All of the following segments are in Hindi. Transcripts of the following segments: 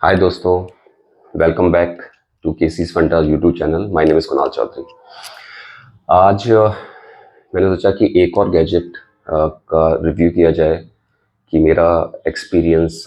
हाय दोस्तों, वेलकम बैक टू केसीज फंटाज YouTube channel. My name is Kunal Chaudhary. आज मैंने सोचा कि एक और गैजेट का रिव्यू किया जाए कि मेरा एक्सपीरियंस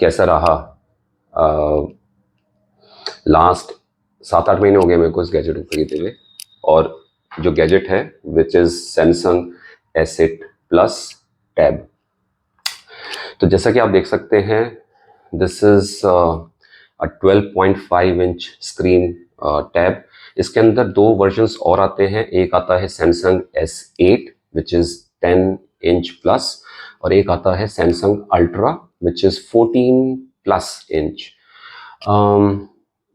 कैसा रहा। लास्ट 7-8 महीने हो गए मेरे को इस गैजेट को खरीदे हुए, और जो गैजेट है which is Samsung S8 plus tab. तो जैसा कि आप देख सकते हैं, this is a 12.5 inch screen tab. इसके अंदर दो वर्जन्स और आते हैं। एक आता है Samsung S8 which is 10 inch plus, और एक आता है Samsung ultra which is 14 plus inch.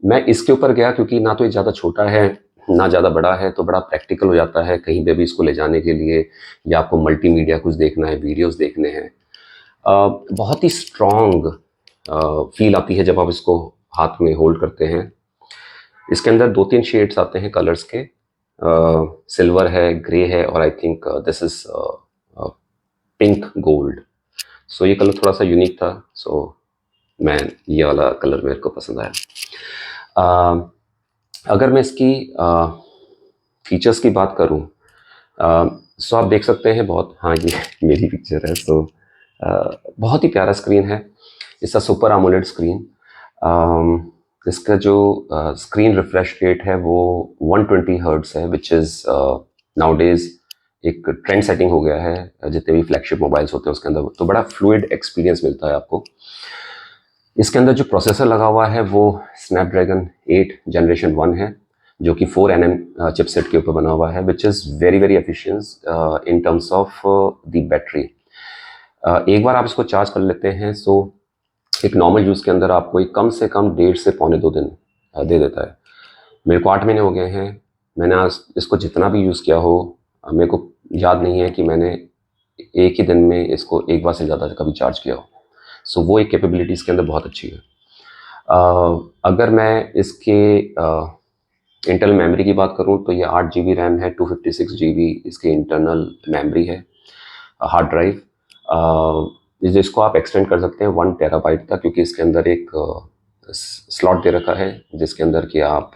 मैं इसके ऊपर गया क्योंकि ना तो ये ज़्यादा छोटा है ना ज़्यादा बड़ा है, तो बड़ा प्रैक्टिकल हो जाता है कहीं पे भी इसको ले जाने के लिए, या आपको मल्टीमीडिया कुछ देखना है, वीडियोस देखने हैं। बहुत ही स्ट्रॉन्ग फील आती है जब आप इसको हाथ में होल्ड करते हैं। इसके अंदर 2-3 शेड्स आते हैं कलर्स के। सिल्वर है, ग्रे है, और I think this is pink gold. So ये कलर थोड़ा सा यूनिक था, सो मैं ये वाला कलर मेरे को पसंद आया। अगर मैं इसकी फीचर्स की बात करूं, सो आप देख सकते हैं बहुत, हाँ ये मेरी पिक्चर है। सो बहुत ही प्यारा स्क्रीन है। इसका सुपर AMOLED स्क्रीन। इसका जो स्क्रीन रिफ्रेश रेट है वो 120 हर्ट्ज है, विच इज़ नाउडेज एक ट्रेंड सेटिंग हो गया है। जितने भी फ्लैगशिप मोबाइल्स होते हैं उसके अंदर तो बड़ा फ्लूइड एक्सपीरियंस मिलता है आपको। इसके अंदर जो प्रोसेसर लगा हुआ है वो स्नैपड्रैगन 8 जनरेशन 1 है, जो कि 4nm चिपसेट के ऊपर बना हुआ है, which is very very efficient in terms of the battery. एक बार आप इसको चार्ज कर लेते हैं, सो एक नॉर्मल यूज़ के अंदर आपको एक कम से कम 1.5 से पौने 2 दिन दे देता है। मेरे को 8 महीने हो गए हैं। मैंने आज इसको जितना भी यूज़ किया हो, मेरे को याद नहीं है कि मैंने एक ही दिन में इसको एक बार से ज़्यादा कभी चार्ज किया हो। सो वो एक कैपेबिलिटी इसके अंदर बहुत अच्छी है। अगर मैं इसके इंटरनल मेमोरी की बात करूं तो ये 8 GB रैम है, 256 GB इसकी इंटरनल मेमोरी है, हार्ड ड्राइव। जिसको आप एक्सटेंड कर सकते हैं 1 टेराबाइट तक, क्योंकि इसके अंदर एक स्लॉट दे रखा है जिसके अंदर कि आप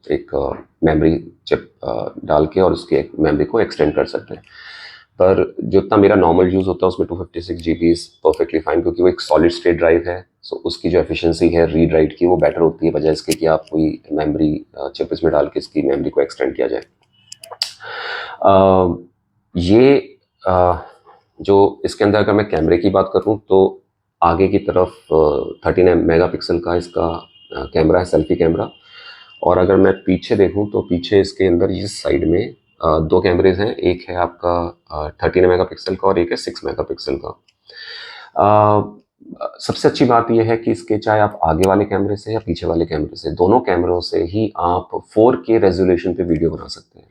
एक मेमोरी चिप डाल के और उसकी एक मेमोरी को एक्सटेंड कर सकते हैं। पर जितना मेरा नॉर्मल यूज़ होता है उसमें 256 GB परफेक्टली फाइन, क्योंकि वो एक सॉलिड स्टेट ड्राइव है। सो उसकी जो एफिशिएंसी है रीड राइट की वो बेटर होती है, बजाय इसके कि आप कोई मेमोरी चिप इसमें डाल के इसकी मेमोरी को एक्सटेंड किया जाए। ये जो इसके अंदर अगर मैं कैमरे की बात करूं तो आगे की तरफ 13 मेगापिक्सल का इसका कैमरा है, सेल्फी कैमरा। और अगर मैं पीछे देखूं तो पीछे इसके अंदर इस साइड में दो कैमरेज हैं। एक है आपका 13 मेगापिक्सल का और एक है 6 मेगापिक्सल का। सबसे अच्छी बात यह है कि इसके चाहे आप आगे वाले कैमरे से या पीछे वाले कैमरे से, दोनों कैमरों से ही आप 4K रेजोल्यूशन पे वीडियो बना सकते हैं।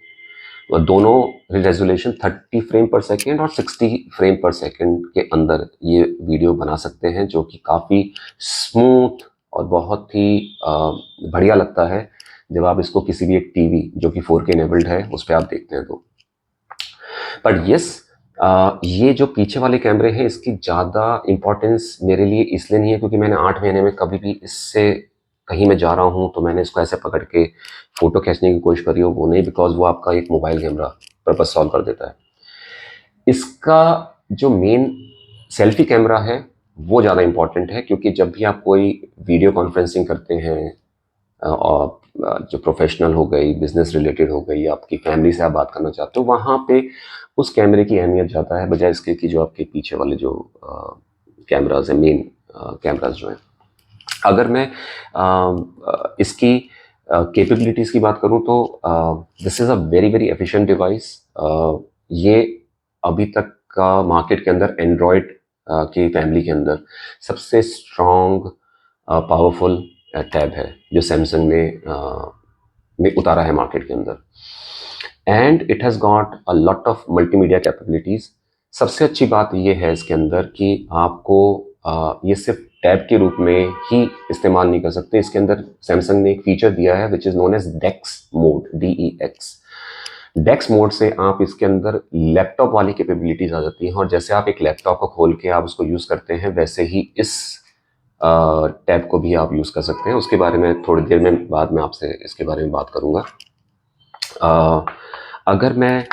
और दोनों रेजोल्यूशन 30 फ्रेम पर सेकेंड और 60 फ्रेम पर सेकेंड के अंदर ये वीडियो बना सकते हैं, जो कि काफ़ी स्मूथ और बहुत ही बढ़िया लगता है जब आप इसको किसी भी एक टीवी जो कि 4K इनेबल्ड है उस पर आप देखते हैं तो। बट यस, ये जो पीछे वाले कैमरे हैं इसकी ज़्यादा इम्पोर्टेंस मेरे लिए इसलिए नहीं है क्योंकि मैंने 8 महीने में कभी भी इससे कहीं मैं जा रहा हूँ तो मैंने इसको ऐसे पकड़ के फ़ोटो खींचने की कोशिश करी हो, वो नहीं, बिकॉज वो आपका एक मोबाइल कैमरा पर्पस सॉल्व कर देता है। इसका जो मेन सेल्फी कैमरा है वो ज़्यादा इम्पॉर्टेंट है, क्योंकि जब भी आप कोई वीडियो कॉन्फ्रेंसिंग करते हैं और जो प्रोफेशनल हो गई, बिजनेस रिलेटेड हो गई, आपकी फैमिली से आप बात करना चाहते हो, वहाँ पे उस कैमरे की अहमियत ज़्यादा है बजाय इसके कि जो आपके पीछे वाले जो कैमराज हैं, मेन कैमराज जो हैं। अगर मैं इसकी कैपेबिलिटीज़ की बात करूं तो this is a very very efficient device. ये अभी तक का मार्केट के अंदर एंड्रॉयड की फैमिली के अंदर सबसे स्ट्रॉन्ग पावरफुल टैब है जो सैमसंग ने उतारा है मार्केट के अंदर। And it has got a lot of multimedia capabilities. सबसे अच्छी बात यह है इसके अंदर कि आपको ये सिर्फ टैब के रूप में ही इस्तेमाल नहीं कर सकते। इसके अंदर सैमसंग ने एक फीचर दिया है which is known as DeX mode, DEX। DeX mode से आप इसके अंदर लैपटॉप वाली कैपेबिलिटीज आ जाती हैं, और जैसे आप एक लैपटॉप को खोल के आप उसको यूज़ करते हैं वैसे ही इस टैब को भी आप यूज़ कर सकते हैं। उसके बारे में थोड़ी देर में बाद में आपसे इसके बारे में बात करूँगा। अगर मैं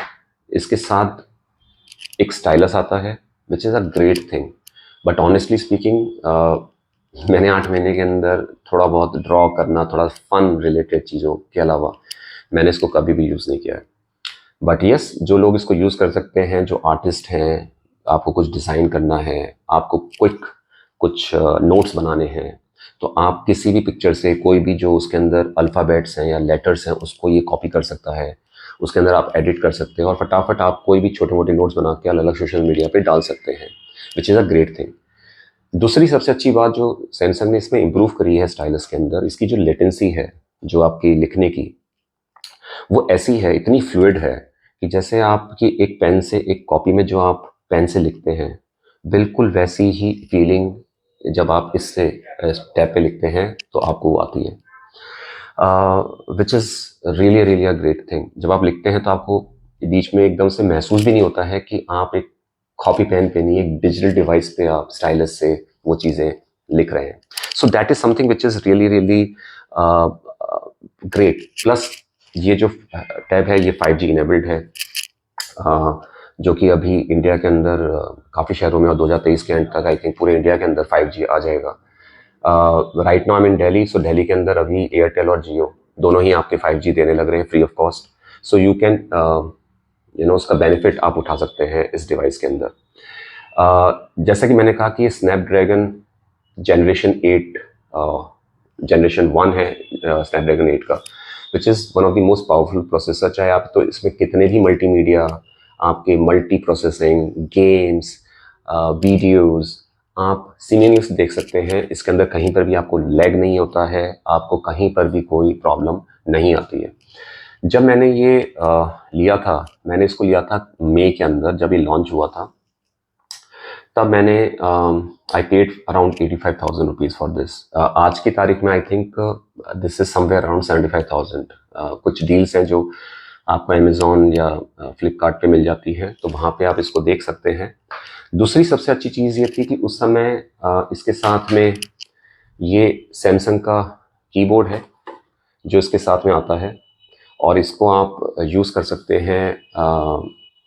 इसके साथ एक स्टाइलस आता है which is a great thing, but honestly speaking मैंने 8 महीने के अंदर थोड़ा बहुत ड्रॉ करना, थोड़ा फन रिलेटेड चीज़ों के अलावा मैंने इसको कभी भी यूज़ नहीं किया है। बट यस, जो लोग इसको यूज़ कर सकते हैं, जो आर्टिस्ट हैं, आपको कुछ डिज़ाइन करना है, आपको क्विक कुछ नोट्स बनाने हैं, तो आप किसी भी पिक्चर से कोई भी जो उसके अंदर अल्फ़ाबेट्स हैं या लेटर्स हैं उसको ये कॉपी कर सकता है। उसके अंदर आप एडिट कर सकते हैं और फटाफट आप कोई भी छोटे-मोटे नोट्स बना के अलग-अलग सोशल मीडिया पे डाल सकते हैं, which is a great thing. दूसरी सबसे अच्छी बात जो सैमसंग ने इसमें इम्प्रूव करी है स्टाइलस के अंदर, इसकी जो लेटेंसी है, जो आपकी लिखने की, वो ऐसी है, इतनी फ्लूइड है कि जैसे आपकी एक पेन से एक कॉपी में जो आप पेन से लिखते हैं, बिल्कुल वैसी ही फीलिंग जब आप इससे टैब पे लिखते हैं तो आपको वो आती है, which is really really a great thing. जब आप लिखते हैं तो आपको बीच में एकदम से महसूस भी नहीं होता है कि आप एक कॉपी पेन पे नहीं, एक डिजिटल डिवाइस पे आप स्टाइलस से वो चीज़ें लिख रहे हैं। So that is something which is really really great. Plus ये जो टैब है ये 5G इनेबल्ड है, जो कि अभी इंडिया के अंदर काफ़ी शहरों में और 2023 के एंड तक आई थिंक पूरे इंडिया के अंदर 5G आ जाएगा। राइट नाउ आई एम इन दिल्ली, सो दिल्ली के अंदर अभी एयरटेल और जियो दोनों ही आपके 5G देने लग रहे हैं free of cost. So you can उसका बेनिफिट आप उठा सकते हैं इस डिवाइस के अंदर। जैसा कि मैंने कहा कि ये स्नैपड्रैगन जनरेशन 8 जनरेशन 1 है स्नैपड्रैगन 8 का, which is one of the most powerful processor. चाहे आप तो इसमें कितने भी मल्टीमीडिया, आपके मल्टी प्रोसेसिंग, गेम्स, वीडियोस आप सीमलेस देख सकते हैं। इसके अंदर कहीं पर भी आपको लैग नहीं होता है, आपको कहीं पर भी कोई प्रॉब्लम नहीं आती है। जब मैंने ये लिया था, मैंने इसको लिया था मई के अंदर जब ये लॉन्च हुआ था, तब मैंने I paid around 85,000 rupees for this. आज की तारीख में आई think this is somewhere around 75,000। कुछ डील्स हैं जो आपको अमेजोन या फ्लिपकार्ट पे मिल जाती है, तो वहाँ पे आप इसको देख सकते हैं। दूसरी सबसे अच्छी चीज़ ये थी कि उस समय इसके साथ में ये सैमसंग का कीबोर्ड है जो इसके साथ में आता है, और इसको आप यूज़ कर सकते हैं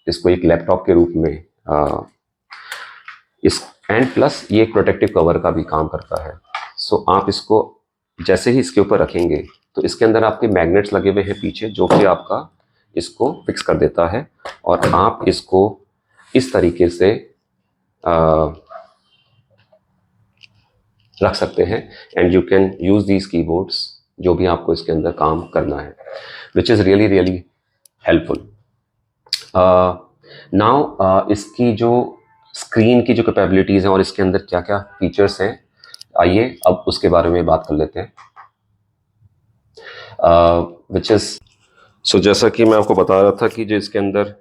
इसको एक लैपटॉप के रूप में। इस एंड प्लस ये एक प्रोटेक्टिव कवर का भी काम करता है। सो आप इसको जैसे ही इसके ऊपर रखेंगे तो इसके अंदर आपके मैग्नेट्स लगे हुए हैं पीछे, जो कि आपका इसको फिक्स कर देता है, और आप इसको इस तरीके से रख सकते हैं and you can use these keyboards जो भी आपको इसके अंदर काम करना है, which is really really helpful. Now इसकी जो स्क्रीन की जो कैपेबिलिटीज़ हैं और इसके अंदर क्या क्या फीचर्स हैं, आइए अब उसके बारे में बात कर लेते हैं। विच इज़ सो जैसा कि मैं आपको बता रहा था कि जो इसके अंदर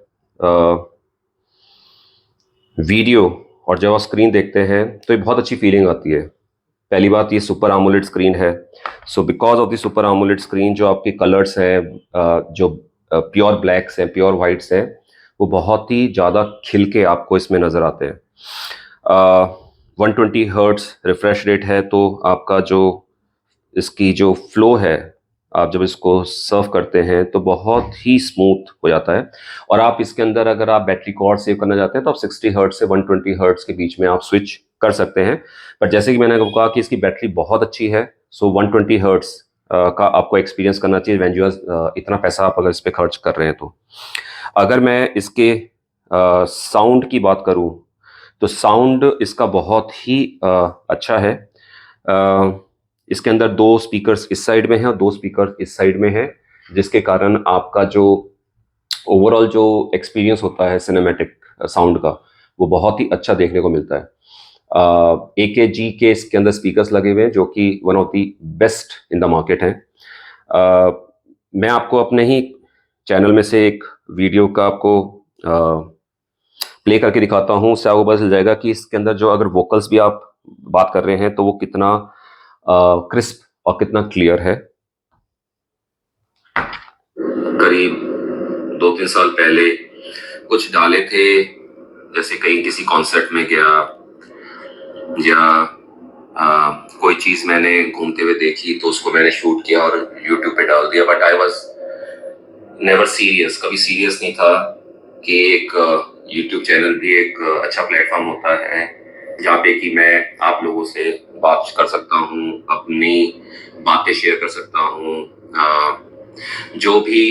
वीडियो और जब आप स्क्रीन देखते हैं तो ये बहुत अच्छी फीलिंग आती है। पहली बात, ये सुपर AMOLED स्क्रीन है। So because of the super AMOLED screen जो आपके कलर्स हैं, जो प्योर ब्लैक्स हैं, प्योर वाइट्स हैं, वो बहुत ही ज़्यादा खिल के आपको इसमें नज़र आते हैं। 120 हर्ट्ज रिफ्रेश रेट है, तो आपका जो इसकी जो फ्लो है, आप जब इसको सर्व करते हैं तो बहुत ही स्मूथ हो जाता है। और आप इसके अंदर अगर आप बैटरी कॉर्ड सेव करना चाहते हैं तो आप 60 हर्ट्ज से 120 हर्ट्ज के बीच में आप स्विच कर सकते हैं। पर जैसे कि मैंने आपको कहा कि इसकी बैटरी बहुत अच्छी है, सो 120 हर्ट्ज का आपको एक्सपीरियंस करना चाहिए व्हेन यू इतना पैसा आप अगर इस पर खर्च कर रहे हैं तो। अगर मैं इसके साउंड की बात करूं तो साउंड इसका बहुत ही अच्छा है। इसके अंदर 2 स्पीकर्स इस साइड में हैं और 2 स्पीकर इस साइड में हैं, जिसके कारण आपका जो ओवरऑल जो एक्सपीरियंस होता है सिनेमैटिक साउंड का, वो बहुत ही अच्छा देखने को मिलता है। AKG के इसके अंदर स्पीकर्स लगे हुए हैं जो कि one of the best in the market हैं। मैं आपको अपने ही चैनल में से एक वीडियो का आपको प्ले करके दिखाता हूँ, उससे आपको पता चल जाएगा कि इसके अंदर जो अगर वोकल्स भी आप बात कर रहे हैं तो वो कितना क्रिस्प और कितना क्लियर है। करीब 2-3 साल पहले कुछ डाले थे, जैसे कहीं किसी कॉन्सर्ट में गया या कोई चीज़ मैंने घूमते हुए देखी तो उसको मैंने शूट किया और यूट्यूब पे डाल दिया, but I was never serious, कभी सीरियस नहीं था कि एक यूट्यूब चैनल भी एक अच्छा प्लेटफॉर्म होता है जहाँ पे कि मैं आप लोगों से बात कर सकता हूँ, अपनी बातें शेयर कर सकता हूँ, जो भी।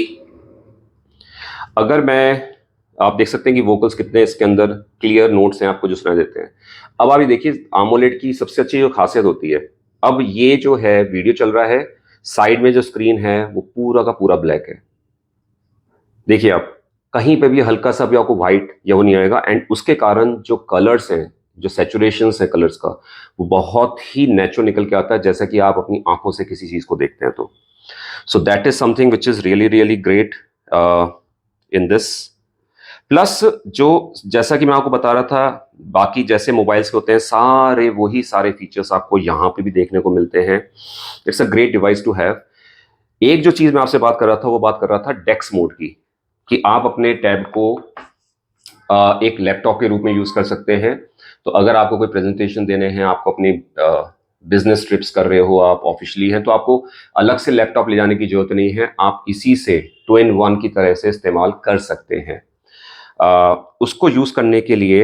अगर मैं, आप देख सकते हैं कि वोकल्स कितने इसके अंदर क्लियर नोट्स हैं आपको जो सुनाई देते हैं। अब आप ये देखिए AMOLED की सबसे अच्छी जो खासियत होती है, अब ये जो है वीडियो चल रहा है, साइड में जो स्क्रीन है वो पूरा का पूरा ब्लैक है। देखिए आप कहीं पे भी हल्का सा भी आपको व्हाइट या वो नहीं आएगा, एंड उसके कारण जो कलर्स हैं, जो सैचुरेशन है कलर्स का, वो बहुत ही नेचुरल निकल के आता है, जैसा कि आप अपनी आंखों से किसी चीज को देखते हैं। तो so that is something which is really really great in this. Plus जो, जैसा कि मैं आपको बता रहा था, बाकी जैसे मोबाइल्स के होते हैं सारे वही सारे फीचर्स आपको यहाँ पे भी देखने को मिलते हैं। It's a great device to have. एक जो चीज मैं आपसे बात कर रहा था वो बात कर रहा था डेक्स मोड की, कि आप अपने टैब को एक लैपटॉप के रूप में यूज कर सकते हैं। तो अगर आपको कोई प्रेजेंटेशन देने हैं, आपको अपनी बिजनेस ट्रिप्स कर रहे हो, आप ऑफिशियली हैं, तो आपको अलग से लैपटॉप ले जाने की जरूरत नहीं है, आप इसी से 2-in-1 की तरह से इस्तेमाल कर सकते हैं। उसको यूज करने के लिए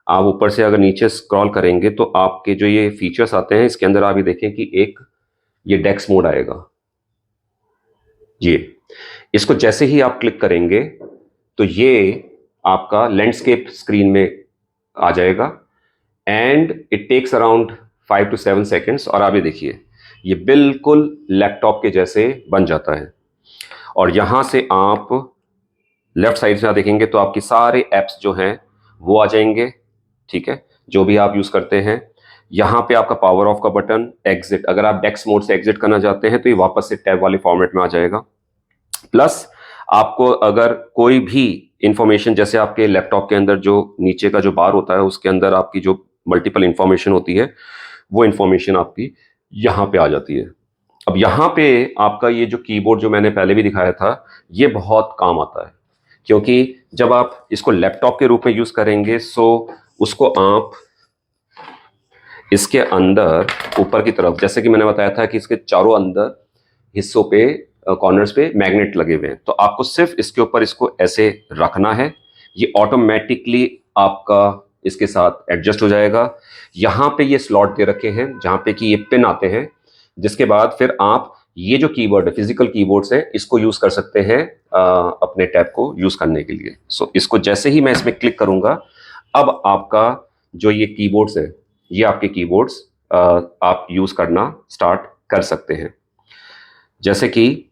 आप ऊपर से अगर नीचे स्क्रॉल करेंगे तो आपके जो ये फीचर्स आते हैं इसके अंदर आप ये देखें कि एक ये डेक्स मोड आएगा। ये इसको जैसे ही आप क्लिक करेंगे तो ये आपका लैंडस्केप स्क्रीन में आ जाएगा, and it takes around 5 to 7 seconds, और आप ये देखिए ये बिल्कुल लैपटॉप के जैसे बन जाता है। और यहां से आप लेफ्ट साइड से आप देखेंगे तो आपकी सारे एप्स जो हैं वो आ जाएंगे, ठीक है, जो भी आप यूज करते हैं। यहाँ पे आपका पावर ऑफ का बटन, एग्जिट, अगर आप डेक्स मोड से एग्जिट करना चाहते हैं तो ये वापस से टैब वाले फॉर्मेट में आ जाएगा। प्लस आपको अगर कोई भी इंफॉर्मेशन, जैसे आपके लैपटॉप के अंदर जो नीचे का जो बार होता है उसके अंदर आपकी जो मल्टीपल इंफॉर्मेशन होती है, वो इंफॉर्मेशन आपकी यहाँ पे आ जाती है। अब यहाँ पे आपका ये जो कीबोर्ड जो मैंने पहले भी दिखाया था, ये बहुत काम आता है, क्योंकि जब आप इसको लैपटॉप के रूप में यूज करेंगे सो उसको आप इसके अंदर ऊपर की तरफ, जैसे कि मैंने बताया था कि इसके चारों अंदर हिस्सों पे, कॉर्नर्स पे मैग्नेट लगे हुए हैं, तो आपको सिर्फ इसके ऊपर इसको ऐसे रखना है, ये ऑटोमेटिकली आपका इसके साथ एडजस्ट हो जाएगा। यहाँ पे ये स्लॉट दे रखे हैं जहाँ पे कि ये पिन आते हैं, जिसके बाद फिर आप ये जो कीबोर्ड है, फिजिकल कीबोर्ड्स है, इसको यूज कर सकते हैं अपने टैब को यूज करने के लिए। सो इसको जैसे ही मैं इसमें क्लिक करूंगा, अब आपका जो ये कीबोर्ड्स है, ये आपके कीबोर्ड्स आप यूज करना स्टार्ट कर सकते हैं। जैसे कि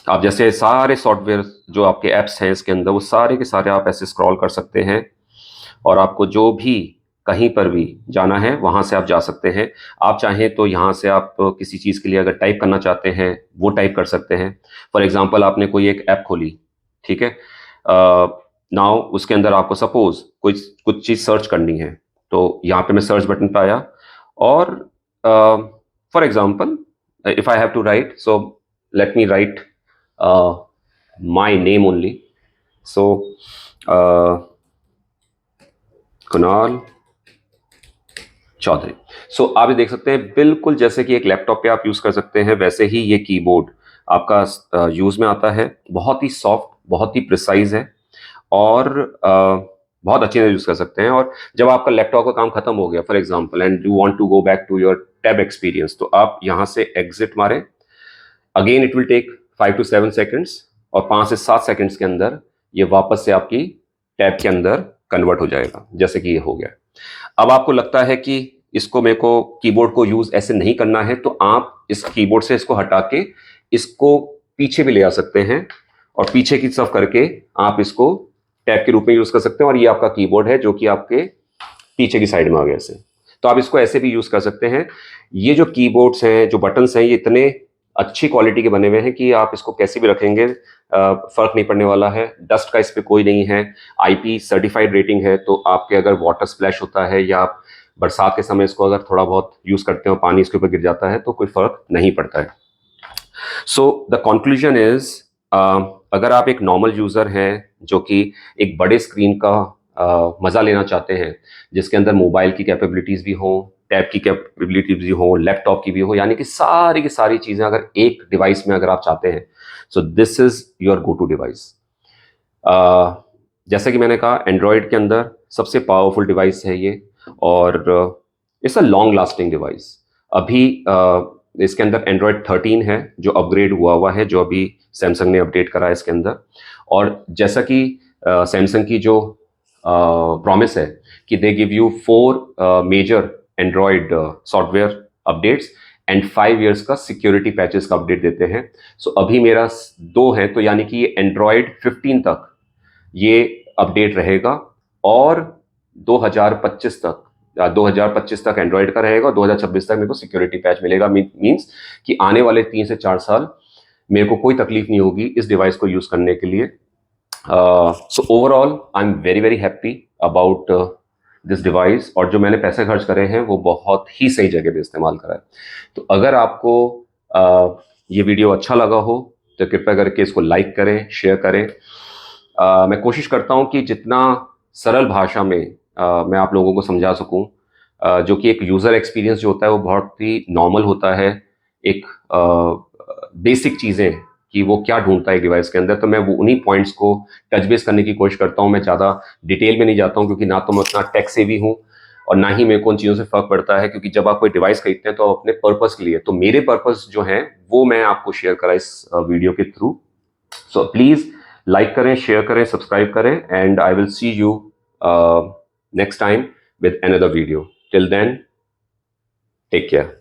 आप जैसे सारे सॉफ्टवेयर जो आपके ऐप्स हैं इसके अंदर, वो सारे के सारे आप ऐसे स्क्रॉल कर सकते हैं, और आपको जो भी कहीं पर भी जाना है वहां से आप जा सकते हैं। आप चाहें तो यहाँ से आप किसी चीज़ के लिए अगर टाइप करना चाहते हैं वो टाइप कर सकते हैं। फॉर एग्जांपल आपने कोई एक ऐप खोली, ठीक है, नाउ उसके अंदर आपको सपोज कुछ चीज़ सर्च करनी है, तो यहाँ पे मैं सर्च बटन पे आया, और for example if I have to write, so let me write my name only, so Kunal Chaudhary. So आप ये देख सकते हैं बिल्कुल जैसे कि एक लैपटॉप पे आप यूज कर सकते हैं, वैसे ही ये कीबोर्ड आपका यूज में आता है। बहुत ही सॉफ्ट, बहुत ही प्रिसाइज है, और बहुत अच्छे से यूज कर सकते हैं। और जब आपका लैपटॉप का काम खत्म हो गया for example, and you want to go back to your tab experience, तो आप यहाँ से एग्जिट मारें, again it will take 5 to 7 seconds, और 5 से 7 सेकंड्स के अंदर ये वापस से आपकी टैब के अंदर कन्वर्ट हो जाएगा, जैसे कि ये हो गया। अब आपको लगता है कि इसको मेरे को कीबोर्ड को यूज ऐसे नहीं करना है, तो आप इस कीबोर्ड से इसको हटा के इसको पीछे भी ले आ सकते हैं, और पीछे की तरफ करके आप इसको टैब के रूप में यूज कर सकते हैं, और ये आपका कीबोर्ड है जो कि आपके पीछे की साइड में आ गया ऐसे। तो आप इसको ऐसे भी यूज कर सकते हैं। ये जो कीबोर्ड्स हैं, जो बटन्स हैं, ये इतने अच्छी क्वालिटी के बने हुए हैं कि आप इसको कैसे भी रखेंगे फर्क नहीं पड़ने वाला है। डस्ट का इस पे कोई नहीं है, IP सर्टिफाइड रेटिंग है, तो आपके अगर वाटर स्प्लैश होता है या आप बरसात के समय इसको अगर थोड़ा बहुत यूज करते हो, पानी इसके ऊपर गिर जाता है, तो कोई फर्क नहीं पड़ता है। सो द कंक्लूजन इज, अगर आप एक नॉर्मल यूजर हैं जो कि एक बड़े स्क्रीन का मजा लेना चाहते हैं, जिसके अंदर मोबाइल की कैपेबिलिटीज भी हो, टैब की कैपेबिलिटी भी हो, लैपटॉप की भी हो, यानी कि सारी चीज़ें अगर एक डिवाइस में अगर आप चाहते हैं, so this is your go to device. जैसा कि मैंने कहा, एंड्रॉयड के अंदर सबसे पावरफुल डिवाइस है ये, और it's a long lasting device. अभी इसके अंदर एंड्रॉयड 13 है जो अपग्रेड हुआ है, जो अभी सैमसंग ने अपडेट करा है इसके अंदर। और जैसा कि सैमसंग की जो प्रॉमिस है कि they give you 4 major Android software updates and 5 years का सिक्योरिटी पैचेस का अपडेट देते हैं। सो अभी मेरा 2 है, तो यानी कि ये एंड्रॉयड 15 तक ये अपडेट रहेगा, और 2025 तक 2025 तक एंड्रॉयड का रहेगा, और 2026 तक मेरे को सिक्योरिटी पैच मिलेगा। मीन्स कि आने वाले 3 से 4 साल मेरे को कोई तकलीफ नहीं होगी इस डिवाइस को यूज करने के लिए। So overall I am very very happy about this device, और जो मैंने पैसे खर्च करे हैं वो बहुत ही सही जगह पे इस्तेमाल करा है। तो अगर आपको ये वीडियो अच्छा लगा हो तो कृपया करके इसको लाइक करें, शेयर करें। मैं कोशिश करता हूँ कि जितना सरल भाषा में मैं आप लोगों को समझा सकूँ, जो कि एक यूज़र एक्सपीरियंस जो होता है वो बहुत ही नॉर्मल होता है, एक बेसिक चीज़ें कि वो क्या ढूंढता है डिवाइस के अंदर, तो मैं वो उन्हीं पॉइंट्स को टच बेस करने की कोशिश करता हूँ। मैं ज़्यादा डिटेल में नहीं जाता हूँ, क्योंकि ना तो मैं उतना टेक सेवी हूँ, और ना ही मेरे को उन चीज़ों से फर्क पड़ता है, क्योंकि जब आप कोई डिवाइस खरीदते हैं तो आप अपने पर्पस के लिए, तो मेरे पर्पस जो हैं वो मैं आपको शेयर करा इस वीडियो के थ्रू। सो प्लीज़ लाइक करें, शेयर करें, सब्सक्राइब करें, and I will see you next time with another video. Till then, take care.